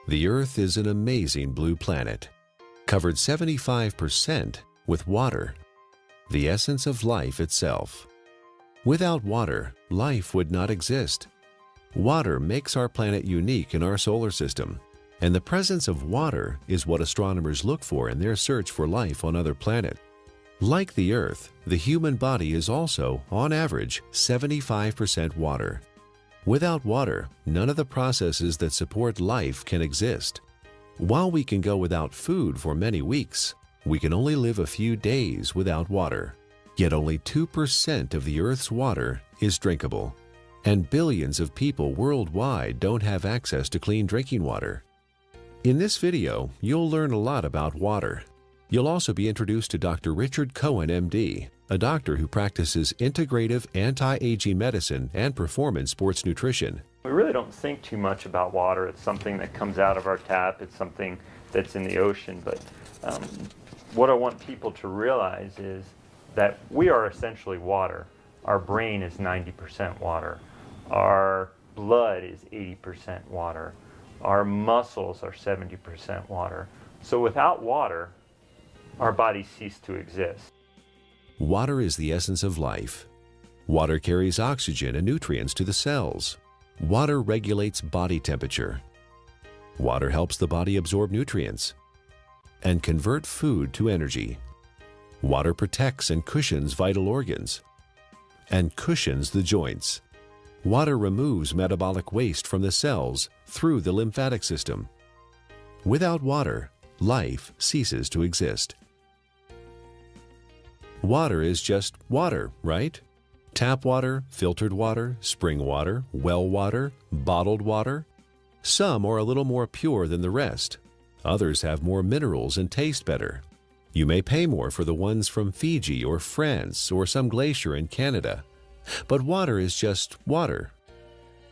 The Earth is an amazing blue planet, covered 75% with water, the essence of life itself. Without water, life would not exist. Water makes our planet unique in our solar system, and the presence of water is what astronomers look for in their search for life on other planets. Like the Earth, the human body is also, on average, 75% water. Without water, none of the processes that support life can exist. While we can go without food for many weeks, we can only live a few days without water. Yet only 2% of the Earth's water is drinkable, and billions of people worldwide don't have access to clean drinking water. In this video, you'll learn a lot about water. You'll also be introduced to Dr. Richard Cohen, MD, a doctor who practices integrative anti-aging medicine and performance sports nutrition. We really don't think too much about water. It's something that comes out of our tap. It's something that's in the ocean. But what I want people to realize is that we are essentially water. Our brain is 90% water. Our blood is 80% water. Our muscles are 70% water. So without water, our bodies cease to exist. Water is the essence of life. Water carries oxygen and nutrients to the cells. Water regulates body temperature. Water helps the body absorb nutrients and convert food to energy. Water protects and cushions vital organs and cushions the joints. Water removes metabolic waste from the cells through the lymphatic system. Without water, life ceases to exist. Water is just water, right? Tap water, filtered water, spring water, well water, bottled water. Some are a little more pure than the rest. Others have more minerals and taste better. You may pay more for the ones from Fiji or France or some glacier in Canada. But water is just water.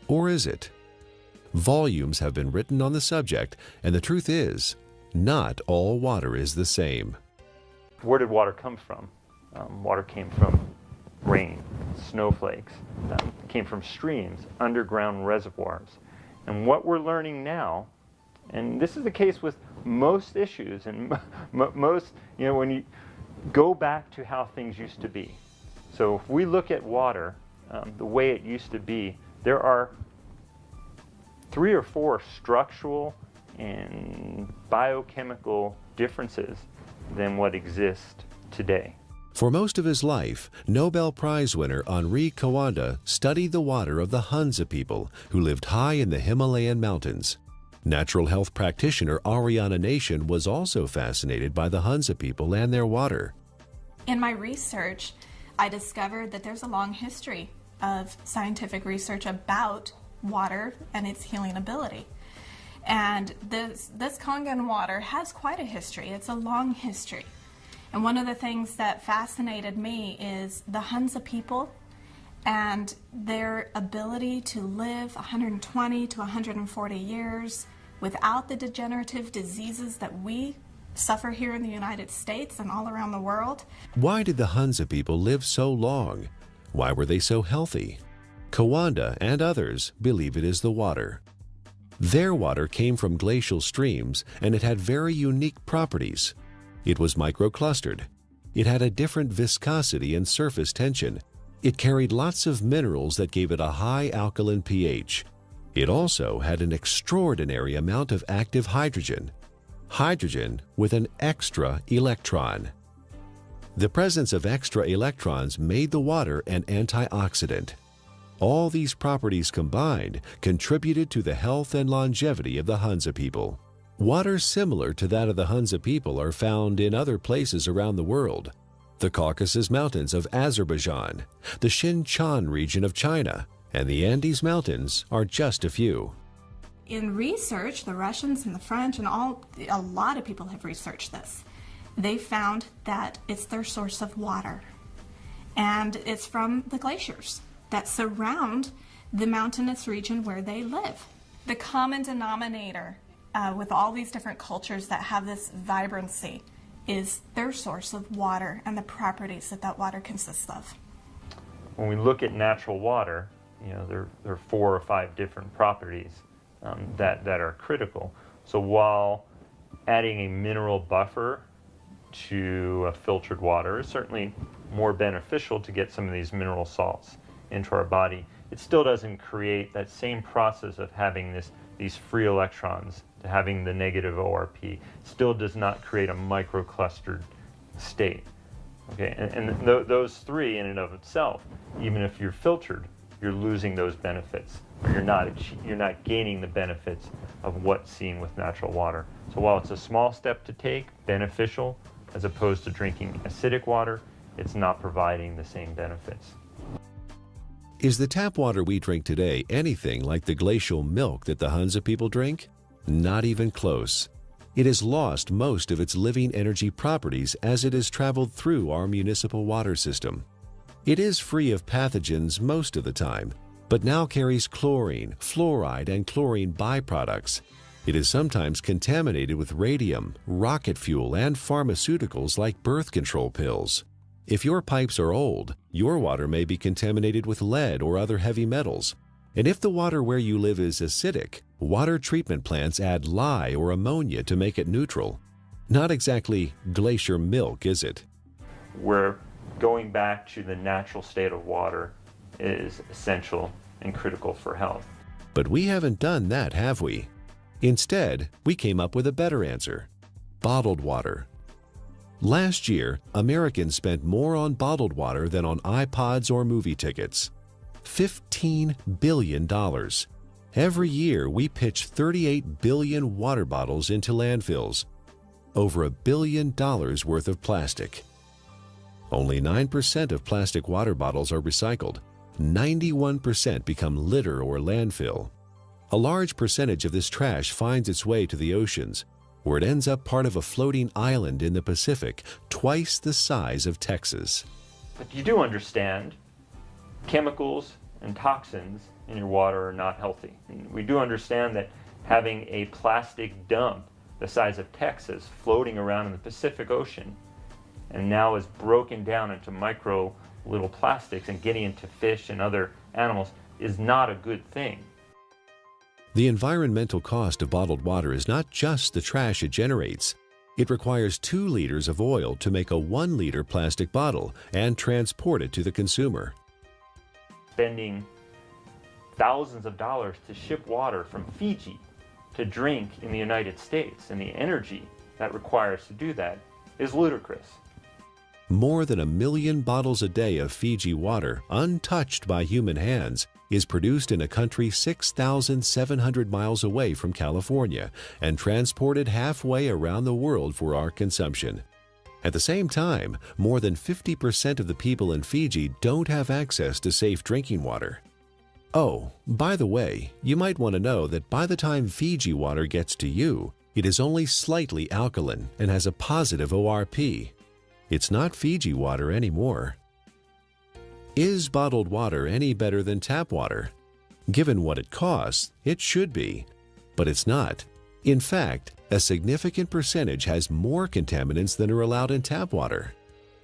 Or is it? Volumes have been written on the subject, and the truth is, not all water is the same. Where did water come from? Water came from rain, snowflakes, came from streams, underground reservoirs. And what we're learning now, and this is the case with most issues, and most, when you go back to how things used to be. So if we look at water, the way it used to be, there are 3 or 4 structural and biochemical differences than what exists today. For most of his life, Nobel Prize winner Henri Coanda studied the water of the Hunza people who lived high in the Himalayan mountains. Natural health practitioner Ariana Nation was also fascinated by the Hunza people and their water. In my research, I discovered that there's a long history of scientific research about water and its healing ability. And this Kangen water has quite a history. It's a long history. And one of the things that fascinated me is the Hunza people and their ability to live 120 to 140 years without the degenerative diseases that we suffer here in the United States and all around the world. Why did the Hunza people live so long? Why were they so healthy? Coanda and others believe it is the water. Their water came from glacial streams, and it had very unique properties. It was microclustered. It had a different viscosity and surface tension. It carried lots of minerals that gave it a high alkaline pH. It also had an extraordinary amount of active hydrogen. Hydrogen with an extra electron. The presence of extra electrons made the water an antioxidant. All these properties combined contributed to the health and longevity of the Hunza people. Water similar to that of the Hunza people are found in other places around the world. The Caucasus Mountains of Azerbaijan, the Xinjiang region of China, and the Andes Mountains are just a few. In research, the Russians and the French and a lot of people have researched this. They found that it's their source of water. And it's from the glaciers that surround the mountainous region where they live. The common denominator with all these different cultures that have this vibrancy is their source of water and the properties that that water consists of. When we look at natural water, there are 4 or 5 different properties that are critical. So while adding a mineral buffer to filtered water is certainly more beneficial to get some of these mineral salts into our body, it still doesn't create that same process of having these free electrons, to having the negative ORP. Still does not create a microclustered state. Okay, and those three in and of itself, even if you're filtered, you're losing those benefits. Or you're not gaining the benefits of what's seen with natural water. So while it's a small step to take, beneficial, as opposed to drinking acidic water, it's not providing the same benefits. Is the tap water we drink today anything like the glacial milk that the Hunza people drink? Not even close. It has lost most of its living energy properties as it has traveled through our municipal water system. It is free of pathogens most of the time, but now carries chlorine, fluoride, and chlorine byproducts. It is sometimes contaminated with radium, rocket fuel, and pharmaceuticals like birth control pills. If your pipes are old, your water may be contaminated with lead or other heavy metals. And if the water where you live is acidic, water treatment plants add lye or ammonia to make it neutral. Not exactly glacier milk, is it? Where going back to the natural state of water is essential and critical for health. But we haven't done that, have we? Instead, we came up with a better answer: bottled water. Last year, Americans spent more on bottled water than on iPods or movie tickets. $15 billion. Every year, we pitch 38 billion water bottles into landfills. Over $1 billion worth of plastic. Only 9% of plastic water bottles are recycled. 91% become litter or landfill. A large percentage of this trash finds its way to the oceans, where it ends up part of a floating island in the Pacific, twice the size of Texas. But you do understand chemicals and toxins in your water are not healthy. And we do understand that having a plastic dump the size of Texas floating around in the Pacific Ocean and now is broken down into micro little plastics and getting into fish and other animals is not a good thing. The environmental cost of bottled water is not just the trash it generates. It requires 2 liters of oil to make a 1-liter plastic bottle and transport it to the consumer. Spending thousands of dollars to ship water from Fiji to drink in the United States, and the energy that requires to do that is ludicrous. More than 1 million bottles a day of Fiji water, untouched by human hands, is produced in a country 6,700 miles away from California and transported halfway around the world for our consumption. At the same time, more than 50% of the people in Fiji don't have access to safe drinking water. Oh, by the way, you might want to know that by the time Fiji water gets to you, it is only slightly alkaline and has a positive ORP. It's not Fiji water anymore. Is bottled water any better than tap water? Given what it costs, it should be, but it's not. In fact, a significant percentage has more contaminants than are allowed in tap water.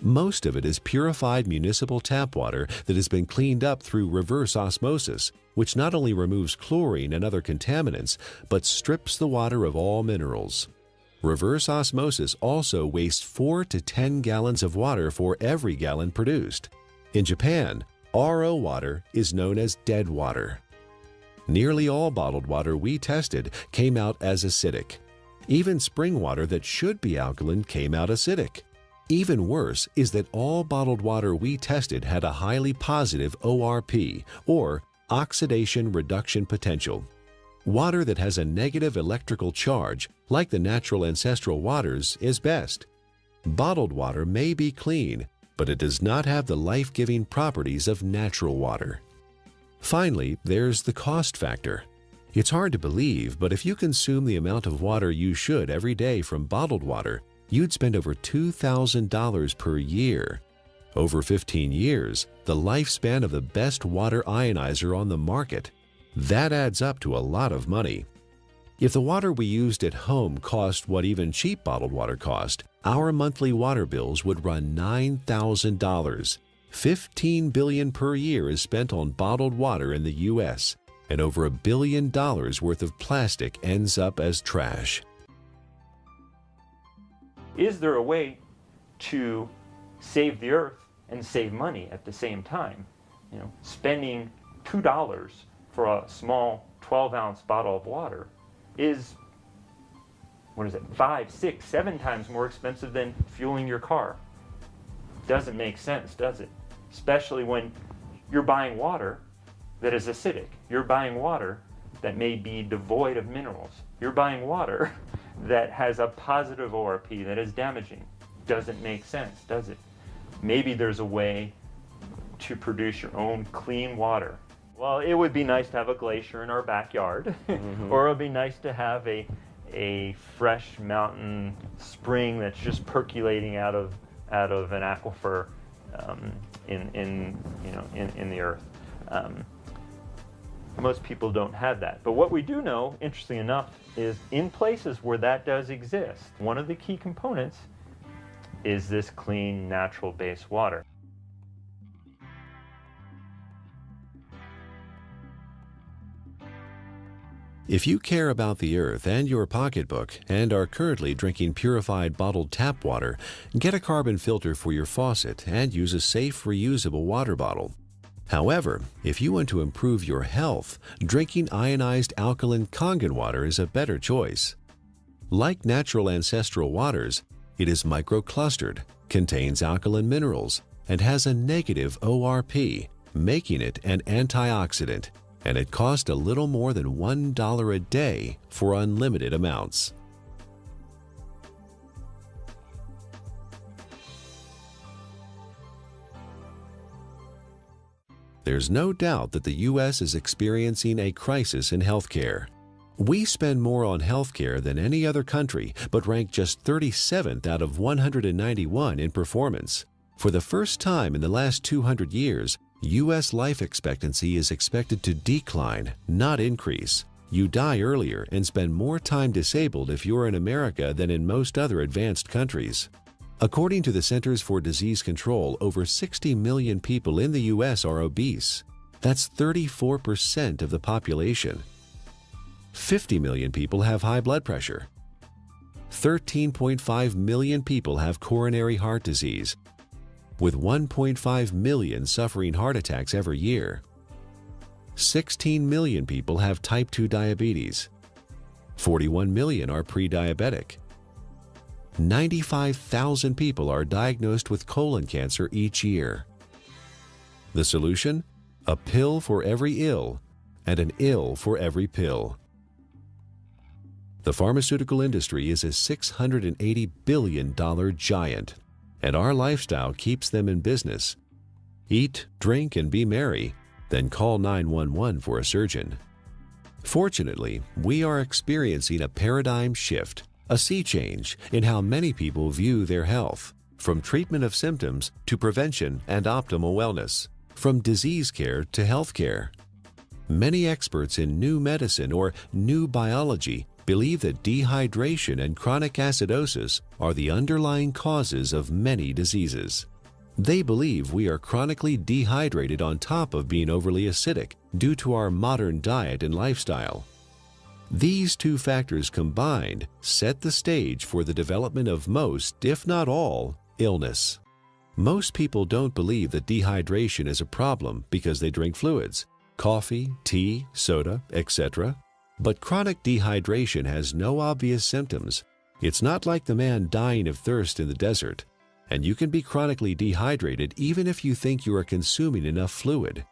Most of it is purified municipal tap water that has been cleaned up through reverse osmosis, which not only removes chlorine and other contaminants, but strips the water of all minerals. Reverse osmosis also wastes 4 to 10 gallons of water for every gallon produced. In Japan, RO water is known as dead water. Nearly all bottled water we tested came out as acidic. Even spring water that should be alkaline came out acidic. Even worse is that all bottled water we tested had a highly positive ORP, or oxidation reduction potential. Water that has a negative electrical charge, like the natural ancestral waters, is best. Bottled water may be clean, but it does not have the life-giving properties of natural water. Finally, there's the cost factor. It's hard to believe, but if you consume the amount of water you should every day from bottled water, you'd spend over $2,000 per year. Over 15 years, the lifespan of the best water ionizer on the market. That adds up to a lot of money. If the water we used at home cost what even cheap bottled water cost, our monthly water bills would run $9,000. $15 billion per year is spent on bottled water in the U.S., and over $1 billion worth of plastic ends up as trash. Is there a way to save the earth and save money at the same time? You know, spending $2 for a small 12-ounce bottle of water is, what is it, 5, 6, 7 times more expensive than fueling your car. Doesn't make sense, does it? Especially when you're buying water that is acidic. You're buying water that may be devoid of minerals. You're buying water that has a positive ORP that is damaging. Doesn't make sense, does it? Maybe there's a way to produce your own clean water. Well, it would be nice to have a glacier in our backyard, or it would be nice to have a fresh mountain spring that's just percolating out of an aquifer in the earth. Most people don't have that. But what we do know, interestingly enough, is in places where that does exist, one of the key components is this clean, natural-based water. If you care about the earth and your pocketbook and are currently drinking purified bottled tap water, get a carbon filter for your faucet and use a safe, reusable water bottle. However, if you want to improve your health, drinking ionized alkaline Kangen water is a better choice. Like natural ancestral waters, it is microclustered, contains alkaline minerals, and has a negative ORP, making it an antioxidant, and it costs a little more than $1 a day for unlimited amounts. There's no doubt that the U.S. is experiencing a crisis in healthcare. We spend more on healthcare than any other country, but rank just 37th out of 191 in performance. For the first time in the last 200 years, U.S. life expectancy is expected to decline, not increase. You die earlier and spend more time disabled if you're in America than in most other advanced countries. According to the Centers for Disease Control, over 60 million people in the U.S. are obese. That's 34% of the population. 50 million people have high blood pressure. 13.5 million people have coronary heart disease, with 1.5 million suffering heart attacks every year. 16 million people have type 2 diabetes. 41 million are pre-diabetic. 95,000 people are diagnosed with colon cancer each year. The solution? A pill for every ill, and an ill for every pill. The pharmaceutical industry is a $680 billion giant, and our lifestyle keeps them in business. Eat, drink, and be merry, then call 911 for a surgeon. Fortunately, we are experiencing a paradigm shift, a sea change in how many people view their health, from treatment of symptoms to prevention and optimal wellness, from disease care to health care. Many experts in new medicine or new biology believe that dehydration and chronic acidosis are the underlying causes of many diseases. They believe we are chronically dehydrated on top of being overly acidic due to our modern diet and lifestyle. These two factors combined set the stage for the development of most, if not all, illness. Most people don't believe that dehydration is a problem because they drink fluids, coffee, tea, soda, etc. But chronic dehydration has no obvious symptoms. It's not like the man dying of thirst in the desert, and you can be chronically dehydrated even if you think you are consuming enough fluid.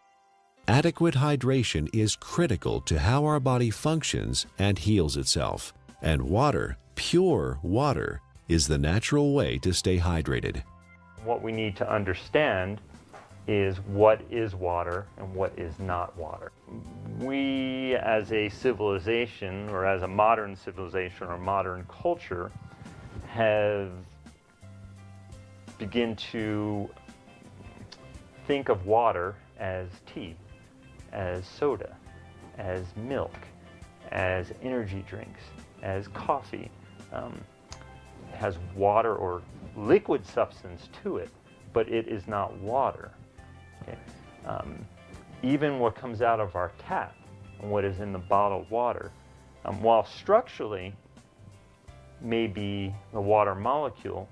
Adequate hydration is critical to how our body functions and heals itself, and water, pure water, is the natural way to stay hydrated. What we need to understand is what is water and what is not water. We as a civilization, or as a modern civilization or modern culture, have begun to think of water as tea, as soda, as milk, as energy drinks, as coffee. It has water or liquid substance to it, but it is not water. Okay? Even what comes out of our tap and what is in the bottled water. While structurally may be the water molecule,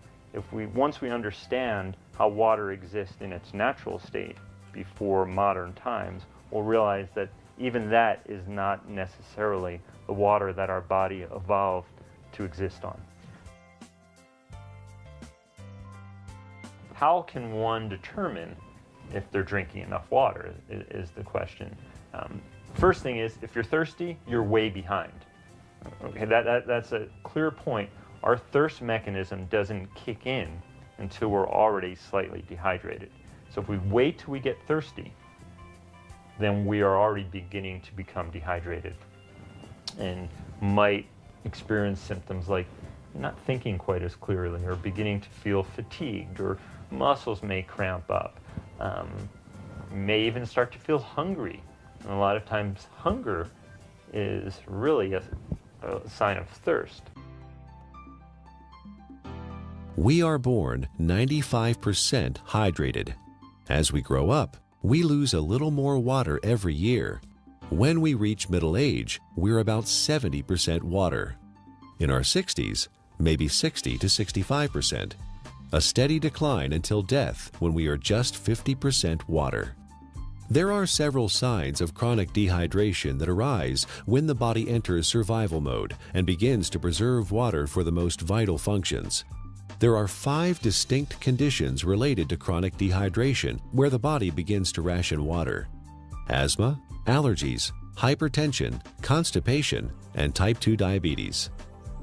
once we understand how water exists in its natural state before modern times, we'll realize that even that is not necessarily the water that our body evolved to exist on. How can one determine if they're drinking enough water is the question. First thing is, if you're thirsty, you're way behind. Okay, that's a clear point. Our thirst mechanism doesn't kick in until we're already slightly dehydrated. So if we wait till we get thirsty, then we are already beginning to become dehydrated and might experience symptoms like not thinking quite as clearly, or beginning to feel fatigued, or muscles may cramp up, may even start to feel hungry. And a lot of times hunger is really a sign of thirst. We are born 95% hydrated. As we grow up, we lose a little more water every year. When we reach middle age, we're about 70% water. In our 60s, maybe 60 to 65%. A steady decline until death when we are just 50% water. There are several signs of chronic dehydration that arise when the body enters survival mode and begins to preserve water for the most vital functions. There are 5 distinct conditions related to chronic dehydration where the body begins to ration water: asthma, allergies, hypertension, constipation, and type 2 diabetes.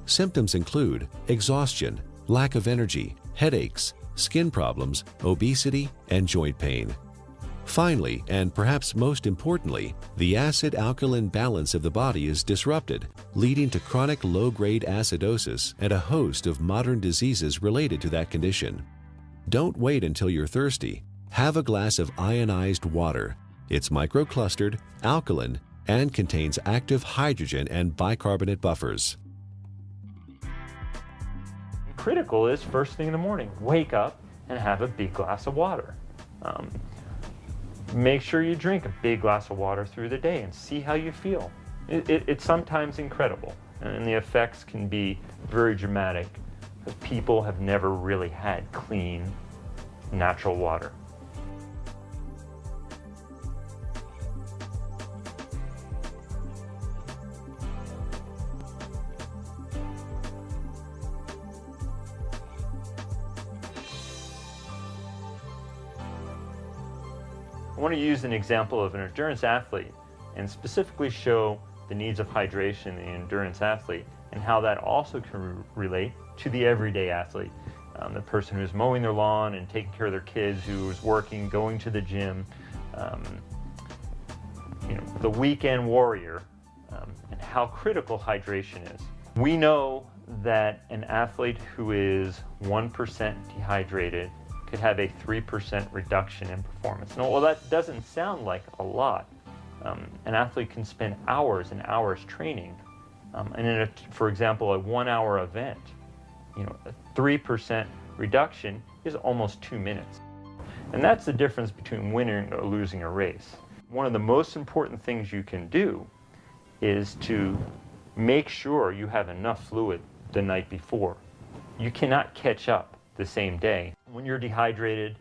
Symptoms include exhaustion, lack of energy, headaches, skin problems, obesity, and joint pain. Finally, and perhaps most importantly, the acid-alkaline balance of the body is disrupted, leading to chronic low-grade acidosis and a host of modern diseases related to that condition. Don't wait until you're thirsty. Have a glass of ionized water. It's microclustered, alkaline, and contains active hydrogen and bicarbonate buffers. Critical is first thing in the morning, wake up and have a big glass of water. Make sure you drink a big glass of water through the day and see how you feel. It's sometimes incredible, and the effects can be very dramatic. People have never really had clean, natural water. I want to use an example of an endurance athlete and specifically show the needs of hydration in the endurance athlete and how that also can relate to the everyday athlete. The person who's mowing their lawn and taking care of their kids, who is working, going to the gym, the weekend warrior, and how critical hydration is. We know that an athlete who is 1% dehydrated could have a 3% reduction in performance. Now, well, that doesn't sound like a lot. An athlete can spend hours and hours training, and for example, a 1-hour event, a 3% reduction is almost 2 minutes. And that's the difference between winning or losing a race. One of the most important things you can do is to make sure you have enough fluid the night before. You cannot catch up the same day. When you're dehydrated,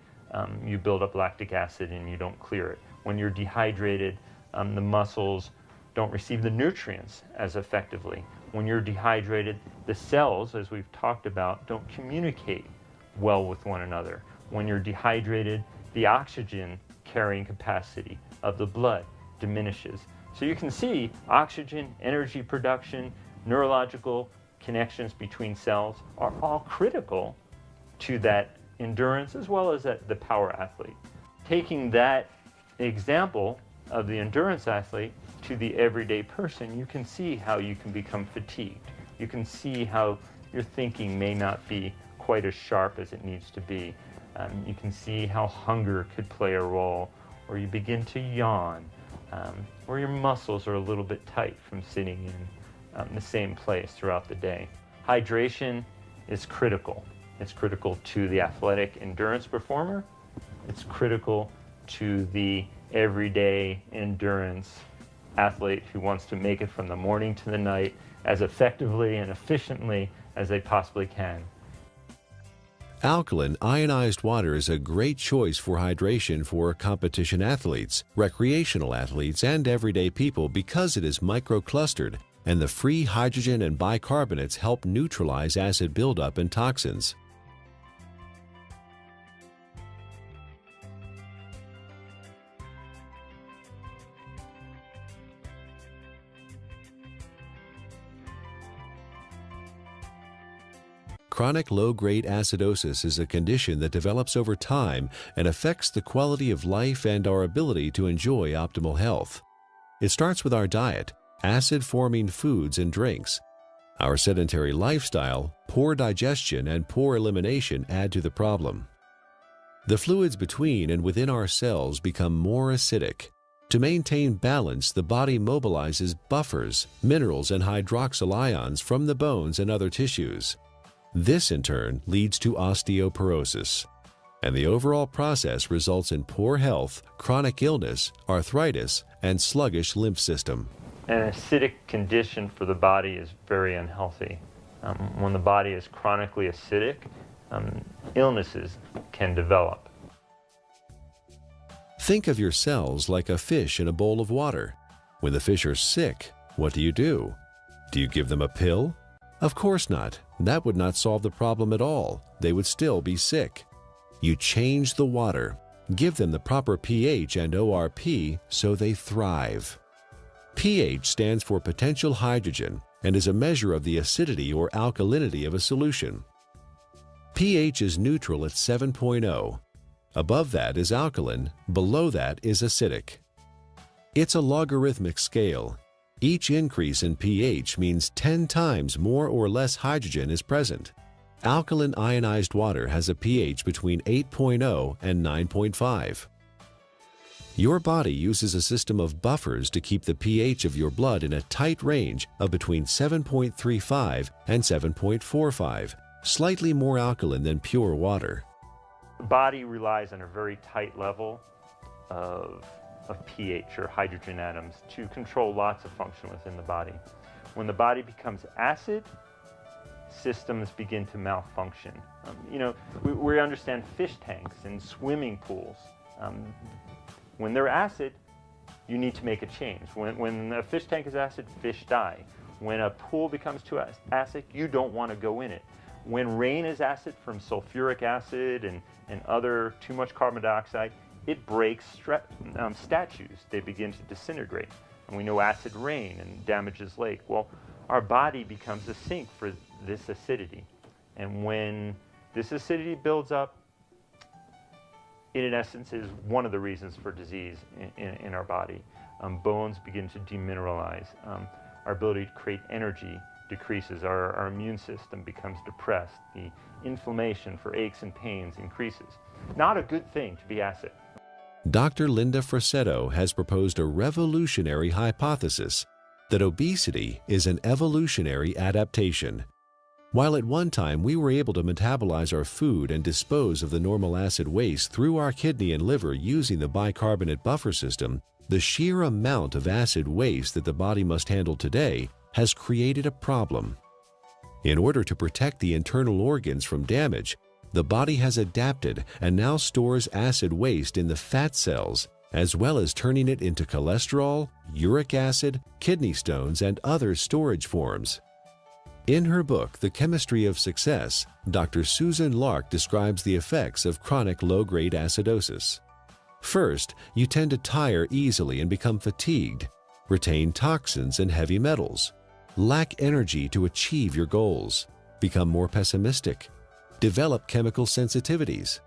you build up lactic acid and you don't clear it. When you're dehydrated, the muscles don't receive the nutrients as effectively. When you're dehydrated, the cells, as we've talked about, don't communicate well with one another. When you're dehydrated, the oxygen carrying capacity of the blood diminishes. So you can see oxygen, energy production, neurological connections between cells are all critical to that endurance as well as the power athlete. Taking that example of the endurance athlete to the everyday person, you can see how you can become fatigued. You can see how your thinking may not be quite as sharp as it needs to be. You can see how hunger could play a role, or you begin to yawn, or your muscles are a little bit tight from sitting in the same place throughout the day. Hydration is critical. It's critical to the athletic endurance performer. It's critical to the everyday endurance athlete who wants to make it from the morning to the night as effectively and efficiently as they possibly can. Alkaline ionized water is a great choice for hydration for competition athletes, recreational athletes, and everyday people because it is microclustered, and the free hydrogen and bicarbonates help neutralize acid buildup and toxins. Chronic low-grade acidosis is a condition that develops over time and affects the quality of life and our ability to enjoy optimal health. It starts with our diet, acid-forming foods and drinks. Our sedentary lifestyle, poor digestion, and poor elimination add to the problem. The fluids between and within our cells become more acidic. To maintain balance, the body mobilizes buffers, minerals, and hydroxyl ions from the bones and other tissues. This, in turn, leads to osteoporosis, and the overall process results in poor health, chronic illness, arthritis, and sluggish lymph system. An acidic condition for the body is very unhealthy. When the body is chronically acidic, illnesses can develop. Think of your cells like a fish in a bowl of water. When the fish are sick, what do? Do you give them a pill? Of course not. That would not solve the problem at all. They would still be sick. You change the water, give them the proper pH and ORP so they thrive. pH stands for potential hydrogen and is a measure of the acidity or alkalinity of a solution. pH is neutral at 7.0. Above that is alkaline, below that is acidic. It's a logarithmic scale. Each increase in pH means 10 times more or less hydrogen is present. Alkaline ionized water has a pH between 8.0 and 9.5. Your body uses a system of buffers to keep the pH of your blood in a tight range of between 7.35 and 7.45, slightly more alkaline than pure water. The body relies on a very tight level of pH, or hydrogen atoms, to control lots of function within the body. When the body becomes acid, systems begin to malfunction. We understand fish tanks and swimming pools. When they're acid, you need to make a change. When a fish tank is acid, fish die. When a pool becomes too acid, you don't want to go in it. When rain is acid from sulfuric acid and other too much carbon dioxide, it breaks statues. They begin to disintegrate. And we know acid rain and damages lake. Well, our body becomes a sink for this acidity. And when this acidity builds up, it in essence is one of the reasons for disease in our body. Bones begin to demineralize. Our ability to create energy decreases. Our immune system becomes depressed. The inflammation for aches and pains increases. Not a good thing to be acid. Dr. Linda Frassetto has proposed a revolutionary hypothesis that obesity is an evolutionary adaptation. While at one time we were able to metabolize our food and dispose of the normal acid waste through our kidney and liver using the bicarbonate buffer system, the sheer amount of acid waste that the body must handle today has created a problem. In order to protect the internal organs from damage, the body has adapted and now stores acid waste in the fat cells, as well as turning it into cholesterol, uric acid, kidney stones, and other storage forms. In her book, The Chemistry of Success, Dr. Susan Lark describes the effects of chronic low-grade acidosis. First, you tend to tire easily and become fatigued, retain toxins and heavy metals, lack energy to achieve your goals, become more pessimistic, develop chemical sensitivities,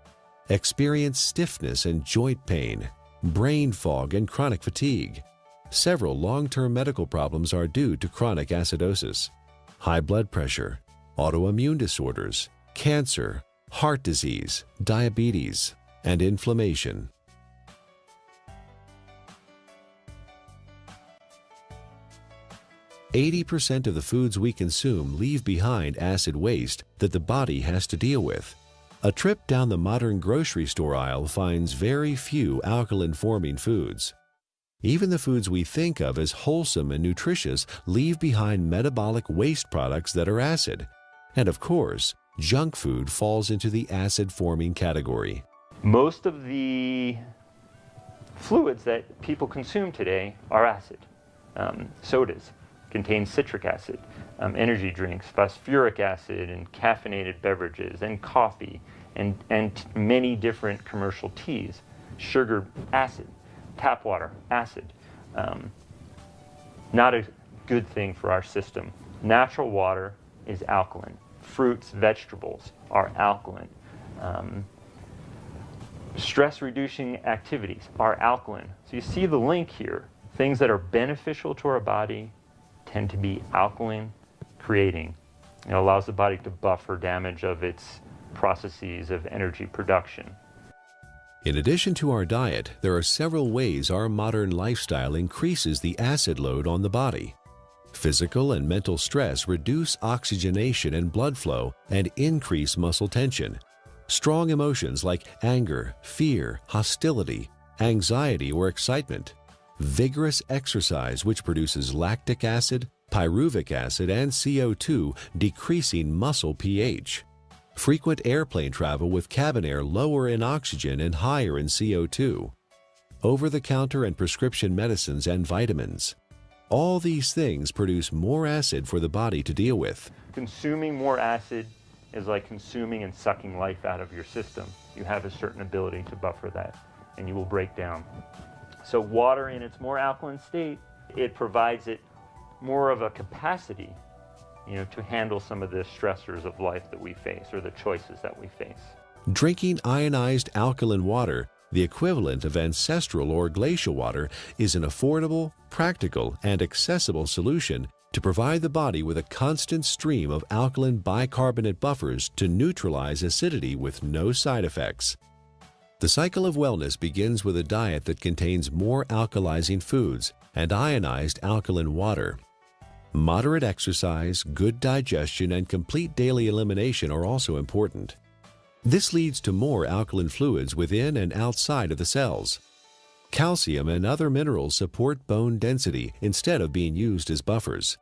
experience stiffness and joint pain, brain fog, and chronic fatigue. Several long-term medical problems are due to chronic acidosis: high blood pressure, autoimmune disorders, cancer, heart disease, diabetes, and inflammation. %80 of the foods we consume leave behind acid waste that the body has to deal with. A trip down the modern grocery store aisle finds very few alkaline-forming foods. Even the foods we think of as wholesome and nutritious leave behind metabolic waste products that are acid. And of course, junk food falls into the acid-forming category. Most of the fluids that people consume today are acid. Sodas contain citric acid, energy drinks, phosphoric acid, and caffeinated beverages, and coffee, and many different commercial teas. Sugar, acid. Tap water, acid. Not a good thing for our system. Natural water is alkaline. Fruits, vegetables are alkaline. Stress-reducing activities are alkaline. So you see the link here. Things that are beneficial to our body tend to be alkaline creating. It allows the body to buffer damage of its processes of energy production. In addition to our diet, there are several ways our modern lifestyle increases the acid load on the body. Physical and mental stress reduce oxygenation and blood flow and increase muscle tension. Strong emotions like anger, fear, hostility, anxiety, or excitement. Vigorous exercise, which produces lactic acid, pyruvic acid, and CO2, decreasing muscle pH. Frequent airplane travel with cabin air lower in oxygen and higher in CO2. Over-the-counter and prescription medicines and vitamins. All these things produce more acid for the body to deal with. Consuming more acid is like consuming and sucking life out of your system. You have a certain ability to buffer that, and you will break down. So water in its more alkaline state, it provides it more of a capacity, to handle some of the stressors of life that we face, or the choices that we face. Drinking ionized alkaline water, the equivalent of ancestral or glacial water, is an affordable, practical, and accessible solution to provide the body with a constant stream of alkaline bicarbonate buffers to neutralize acidity with no side effects. The cycle of wellness begins with a diet that contains more alkalizing foods and ionized alkaline water. Moderate exercise, good digestion, and complete daily elimination are also important. This leads to more alkaline fluids within and outside of the cells. Calcium and other minerals support bone density instead of being used as buffers.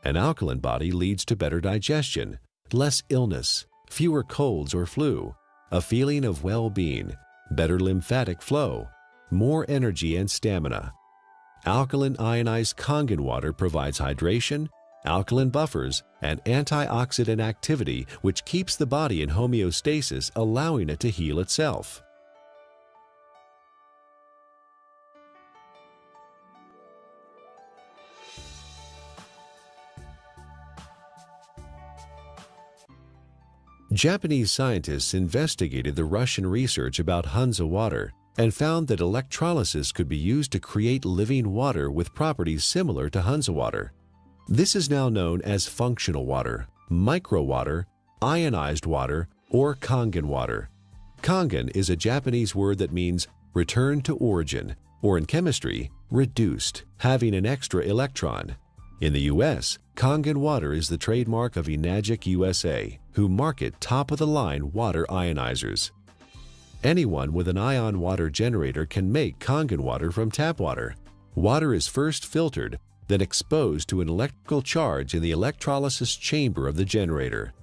An alkaline body leads to better digestion, less illness, fewer colds or flu, a feeling of well-being, better lymphatic flow, more energy and stamina. Alkaline ionized Kangen water provides hydration, alkaline buffers, and antioxidant activity, which keeps the body in homeostasis, allowing it to heal itself. Japanese scientists investigated the Russian research about Hansa water and found that electrolysis could be used to create living water with properties similar to Hansa water. This is now known as functional water, microwater, ionized water, or Kangen water. Kangen is a Japanese word that means return to origin, or in chemistry, reduced, having an extra electron. In the U.S., Kangen water is the trademark of Enagic USA, who market top-of-the-line water ionizers. Anyone with an ion water generator can make Kangen water from tap water. Water is first filtered, then exposed to an electrical charge in the electrolysis chamber of the generator.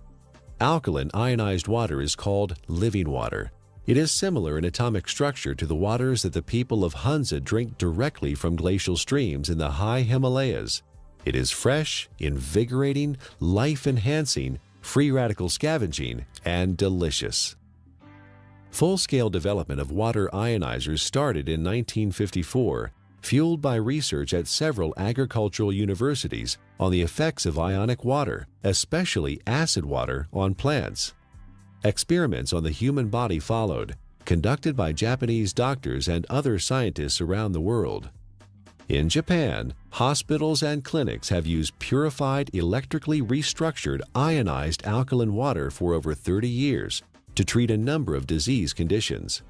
Alkaline ionized water is called living water. It is similar in atomic structure to the waters that the people of Hansa drink directly from glacial streams in the high Himalayas. It is fresh, invigorating, life-enhancing, free radical scavenging, and delicious. Full-scale development of water ionizers started in 1954, fueled by research at several agricultural universities on the effects of ionic water, especially acid water, on plants. Experiments on the human body followed, conducted by Japanese doctors and other scientists around the world. In Japan, hospitals and clinics have used purified, electrically restructured, ionized alkaline water for over 30 years to treat a number of disease conditions.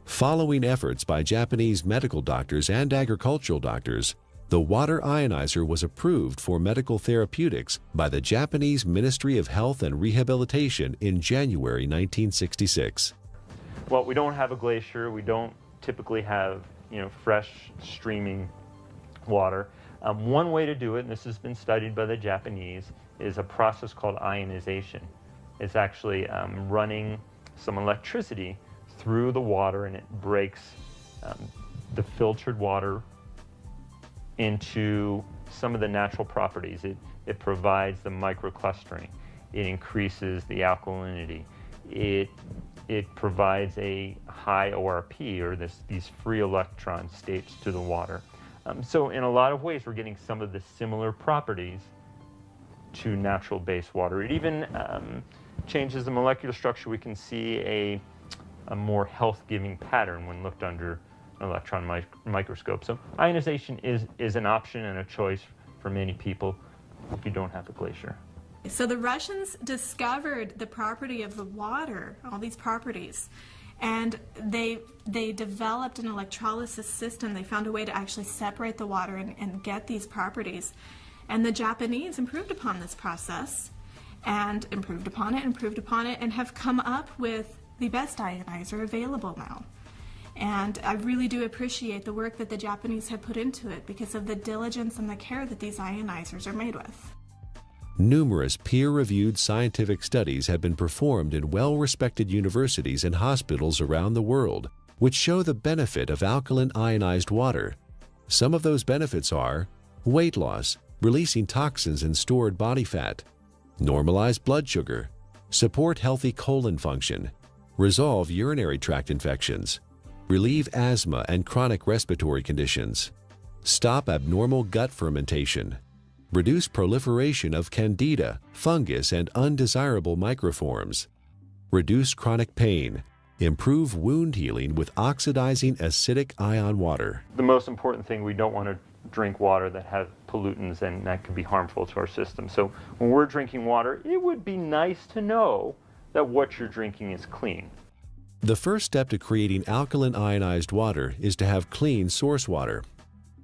Following efforts by Japanese medical doctors and agricultural doctors, the water ionizer was approved for medical therapeutics by the Japanese Ministry of Health and Rehabilitation in January 1966. Well, we don't have a glacier. We don't typically have fresh streaming water. One way to do it, and this has been studied by the Japanese, is a process called ionization. It's actually running some electricity through the water, and it breaks the filtered water into some of the natural properties. It provides the microclustering. It increases the alkalinity. It provides a high ORP, or these free electron states, to the water. So in a lot of ways, we're getting some of the similar properties to natural base water. It even changes the molecular structure. We can see a more health-giving pattern when looked under an electron microscope. So ionization is an option and a choice for many people if you don't have a glacier. So the Russians discovered the property of the water, all these properties, and they developed an electrolysis system. They found a way to actually separate the water and get these properties. And the Japanese improved upon this process and improved upon it, and have come up with the best ionizer available now. And I really do appreciate the work that the Japanese have put into it because of the diligence and the care that these ionizers are made with. Numerous peer-reviewed scientific studies have been performed in well-respected universities and hospitals around the world, which show the benefit of alkaline ionized water. Some of those benefits are weight loss, releasing toxins and stored body fat, normalize blood sugar, support healthy colon function, resolve urinary tract infections, relieve asthma and chronic respiratory conditions, stop abnormal gut fermentation, reduce proliferation of candida, fungus, and undesirable microforms, reduce chronic pain, improve wound healing with oxidizing acidic ion water. The most important thing, we don't want to drink water that has pollutants, and that could be harmful to our system. So when we're drinking water, it would be nice to know that what you're drinking is clean. The first step to creating alkaline ionized water is to have clean source water.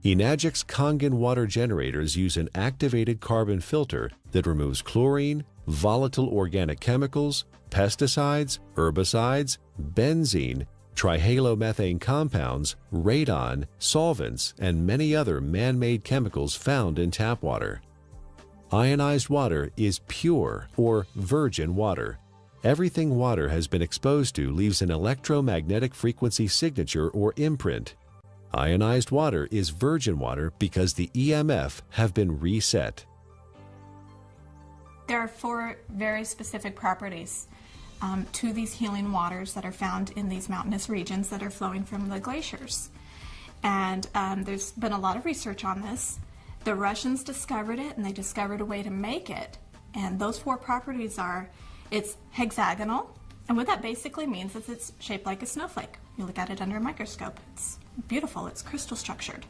Enagic's Kangen water generators use an activated carbon filter that removes chlorine, volatile organic chemicals, pesticides, herbicides, benzene, trihalomethane compounds, radon, solvents, and many other man-made chemicals found in tap water. Ionized water is pure or virgin water. Everything water has been exposed to leaves an electromagnetic frequency signature or imprint. Ionized water is virgin water because the EMF have been reset. There are 4 very specific properties to these healing waters that are found in these mountainous regions that are flowing from the glaciers. And there's been a lot of research on this. The Russians discovered it, and they discovered a way to make it. And those 4 properties are, it's hexagonal, and what that basically means is it's shaped like a snowflake. You look at it under a microscope. It's beautiful. It's crystal structured.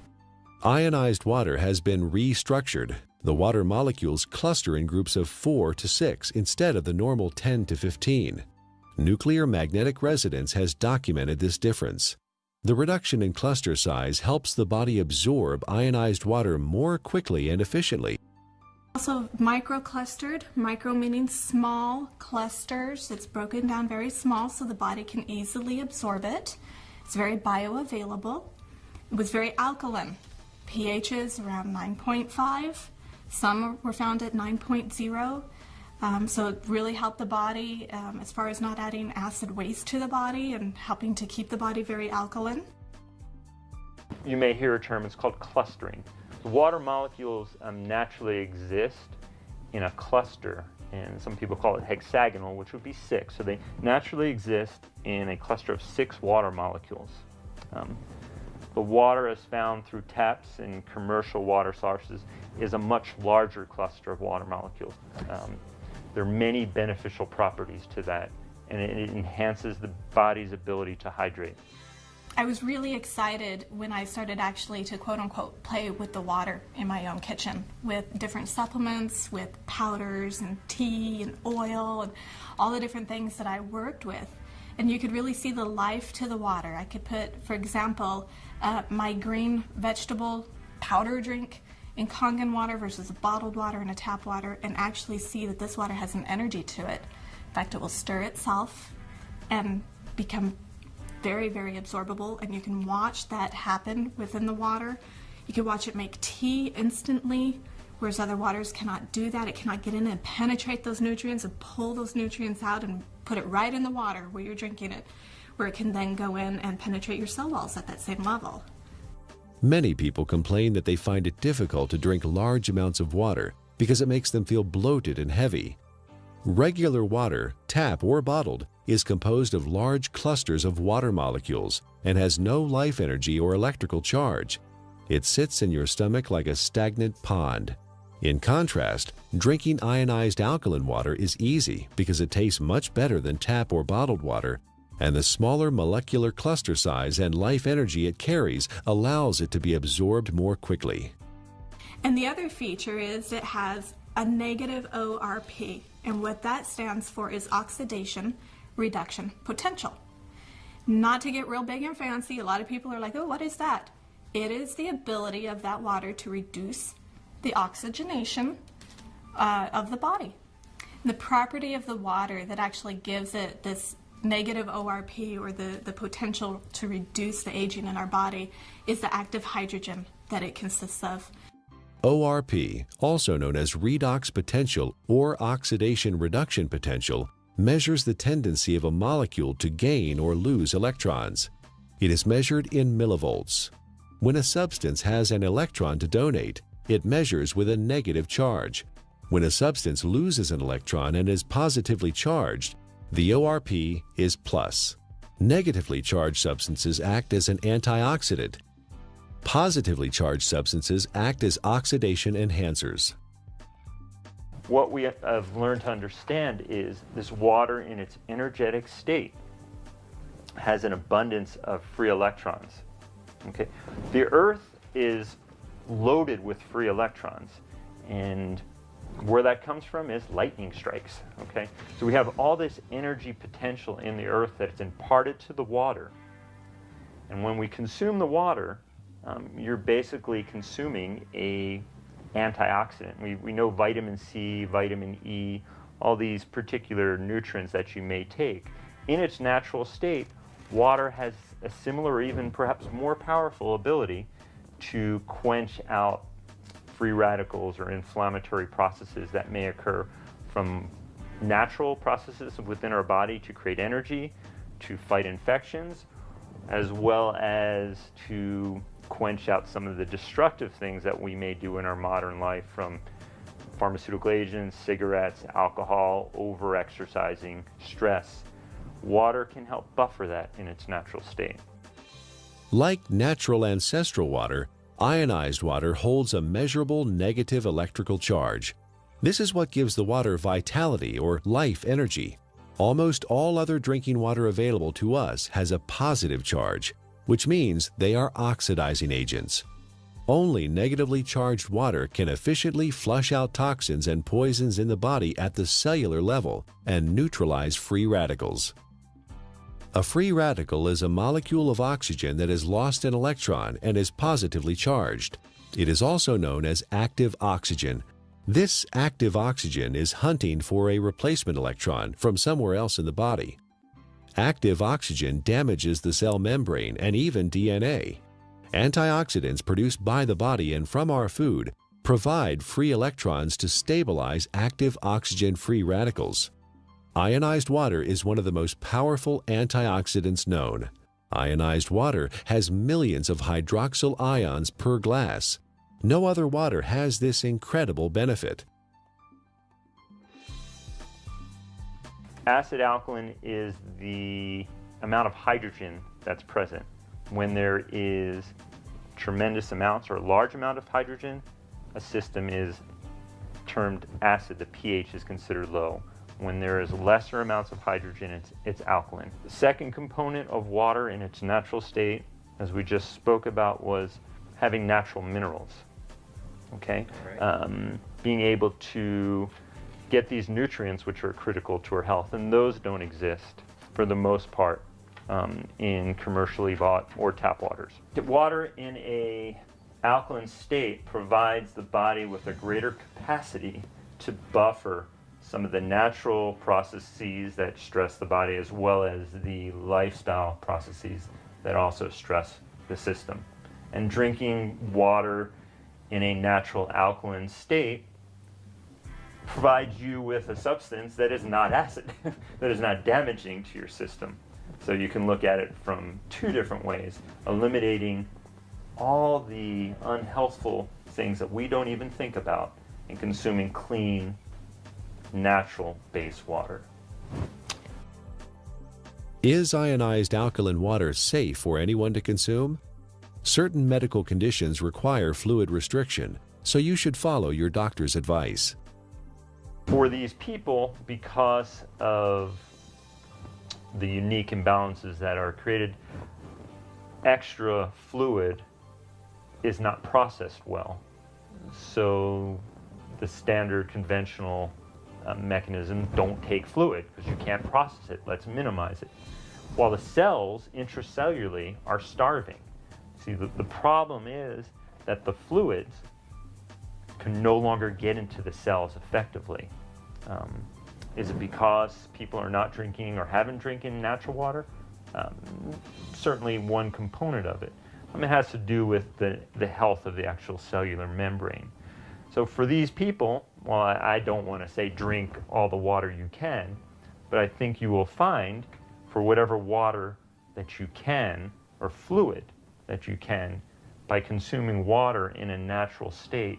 Ionized water has been restructured. The water molecules cluster in groups of 4 to 6 instead of the normal 10 to 15. Nuclear magnetic resonance has documented this difference. The reduction in cluster size helps the body absorb ionized water more quickly and efficiently. Also micro-clustered, micro meaning small clusters. It's broken down very small so the body can easily absorb it. It's very bioavailable. It was very alkaline. pHs around 9.5. Some were found at 9.0. So it really helped the body as far as not adding acid waste to the body and helping to keep the body very alkaline. You may hear a term, it's called clustering. The water molecules naturally exist in a cluster, and some people call it hexagonal, which would be 6. So they naturally exist in a cluster of 6 water molecules. The water as found through taps and commercial water sources is a much larger cluster of water molecules. There are many beneficial properties to that, and it enhances the body's ability to hydrate. I was really excited when I started actually to quote-unquote play with the water in my own kitchen with different supplements, with powders and tea and oil and all the different things that I worked with. And you could really see the life to the water. I could put, for example, my green vegetable powder drink in Kangen water versus bottled water and a tap water, and actually see that this water has an energy to it. In fact, it will stir itself and become very, very absorbable, and you can watch that happen within the water. You can watch it make tea instantly, whereas other waters cannot do that. It cannot get in and penetrate those nutrients and pull those nutrients out and put it right in the water where you're drinking it, where it can then go in and penetrate your cell walls at that same level. Many people complain that they find it difficult to drink large amounts of water because it makes them feel bloated and heavy. Regular water, tap or bottled, is composed of large clusters of water molecules and has no life energy or electrical charge. It sits in your stomach like a stagnant pond. In contrast, drinking ionized alkaline water is easy because it tastes much better than tap or bottled water, and the smaller molecular cluster size and life energy it carries allows it to be absorbed more quickly. And the other feature is it has a negative ORP, and what that stands for is oxidation reduction potential. Not to get real big and fancy, a lot of people are like, oh, what is that? It is the ability of that water to reduce the oxygenation of the body. And the property of the water that actually gives it this negative ORP, or the potential to reduce the aging in our body, is the active hydrogen that it consists of. ORP, also known as redox potential or oxidation reduction potential, measures the tendency of a molecule to gain or lose electrons. It is measured in millivolts. When a substance has an electron to donate, it measures with a negative charge. When a substance loses an electron and is positively charged, the ORP is plus. Negatively charged substances act as an antioxidant. Positively charged substances act as oxidation enhancers. What we have learned to understand is this water in its energetic state has an abundance of free electrons. Okay. The Earth is loaded with free electrons, and where that comes from is lightning strikes. Okay. So we have all this energy potential in the Earth that's imparted to the water, and when we consume the water, you're basically consuming a antioxidant. We know vitamin C, vitamin E, all these particular nutrients that you may take. In its natural state, water has a similar, even perhaps more powerful ability to quench out free radicals or inflammatory processes that may occur from natural processes within our body to create energy, to fight infections, as well as to quench out some of the destructive things that we may do in our modern life, from pharmaceutical agents, cigarettes, alcohol, over-exercising, stress. Water can help buffer that in its natural state. Like natural ancestral water, ionized water holds a measurable negative electrical charge. This is what gives the water vitality or life energy. Almost all other drinking water available to us has a positive charge, which means they are oxidizing agents. Only negatively charged water can efficiently flush out toxins and poisons in the body at the cellular level and neutralize free radicals. A free radical is a molecule of oxygen that has lost an electron and is positively charged. It is also known as active oxygen. This active oxygen is hunting for a replacement electron from somewhere else in the body. Active oxygen damages the cell membrane and even DNA. Antioxidants produced by the body and from our food provide free electrons to stabilize active oxygen-free radicals. Ionized water is one of the most powerful antioxidants known. Ionized water has millions of hydroxyl ions per glass. No other water has this incredible benefit. Acid alkaline is the amount of hydrogen that's present. When there is tremendous amounts or a large amount of hydrogen, a system is termed acid. The pH is considered low. When there is lesser amounts of hydrogen, it's alkaline. The second component of water in its natural state, as we just spoke about, was having natural minerals. Okay, right. Being able to get these nutrients which are critical to our health, and those don't exist for the most part in commercially bought or tap waters. Water in a alkaline state provides the body with a greater capacity to buffer some of the natural processes that stress the body, as well as the lifestyle processes that also stress the system. And drinking water in a natural alkaline state provides you with a substance that is not acid, that is not damaging to your system. So you can look at it from two different ways, eliminating all the unhealthful things that we don't even think about and consuming clean, natural base water. Is ionized alkaline water safe for anyone to consume? Certain medical conditions require fluid restriction, so you should follow your doctor's advice. For these people, because of the unique imbalances that are created, extra fluid is not processed well. So the standard conventional mechanism, don't take fluid because you can't process it. Let's minimize it. While the cells intracellularly are starving. See, the problem is that the fluids can no longer get into the cells effectively. Is it because people are not drinking or haven't drinking natural water? Certainly one component of it. It has to do with the health of the actual cellular membrane. So for these people, well, I don't want to say drink all the water you can, but I think you will find for whatever water that you can, or fluid that you can, by consuming water in a natural state,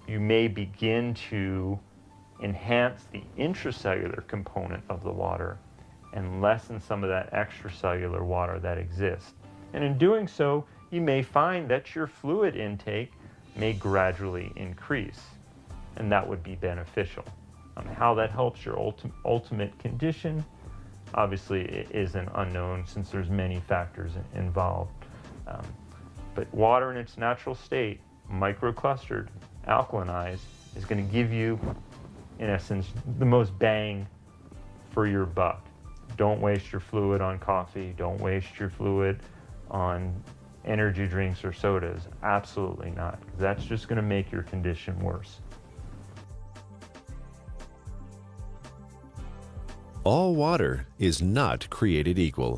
you may begin to enhance the intracellular component of the water and lessen some of that extracellular water that exists. And in doing so, you may find that your fluid intake may gradually increase, and that would be beneficial. How that helps your ultimate condition, obviously it is an unknown since there's many factors involved. But water in its natural state, microclustered, alkalinized, is going to give you, in essence, the most bang for your buck. Don't waste your fluid on coffee. Don't waste your fluid on energy drinks or sodas. Absolutely not. That's just going to make your condition worse. All water is not created equal.